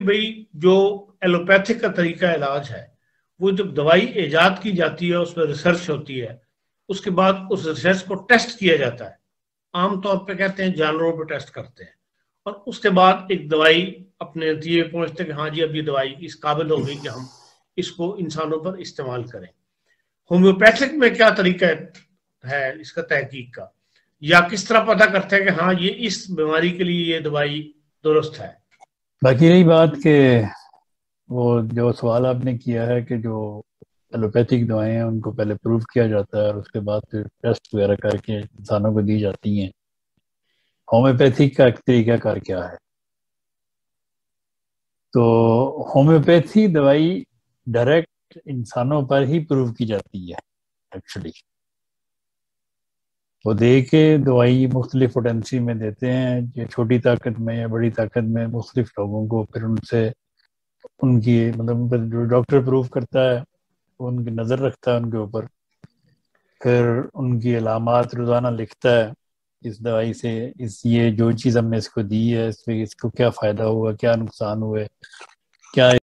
بھئی جو ایلوپیتھک کا طریقہ علاج ہے، وہ جب دوائی ایجاد کی جاتی ہے، اس میں ریسرچ ہوتی ہے، اس کے بعد اس ریسرچ کو ٹیسٹ کیا جاتا ہے، عام طور پہ کہتے ہیں جانوروں پہ ٹیسٹ کرتے ہیں، اور اس کے بعد ایک دوائی اپنے نتیجے پہنچتے ہیں کہ ہاں جی اب یہ دوائی اس قابل ہو گئی کہ ہم اس کو انسانوں پر استعمال کریں۔ ہومیوپیتھک میں کیا طریقہ ہے اس کا تحقیق کا، یا کس طرح پتہ کرتے ہیں کہ ہاں یہ اس بیماری کے لیے یہ دوائی درست ہے؟ باقی یہی بات کہ وہ جو سوال آپ نے کیا ہے کہ جو ایلوپیتھک دوائیں ہیں ان کو پہلے پروو کیا جاتا ہے اور اس کے بعد پھر ٹیسٹ وغیرہ کر کے انسانوں کو دی جاتی ہیں۔ ہومیوپیتھک کا ایک طریقہ کار کیا ہے؟ تو ہومیوپیتھی دوائی ڈائریکٹ انسانوں پر ہی پروو کی جاتی ہے ایکچولی۔ وہ دے کے دوائی مختلف پوٹینسی میں دیتے ہیں، یہ چھوٹی طاقت میں یا بڑی طاقت میں مختلف لوگوں کو، پھر ان سے ان کی مطلب جو ڈاکٹر پروو کرتا ہے وہ ان کی نظر رکھتا ہے ان کے اوپر، پھر ان کی علامات روزانہ لکھتا ہے اس دوائی سے، یہ جو چیز ہم نے اس کو دی ہے اس میں اس کو کیا فائدہ ہوا، کیا نقصان ہوئے، کیا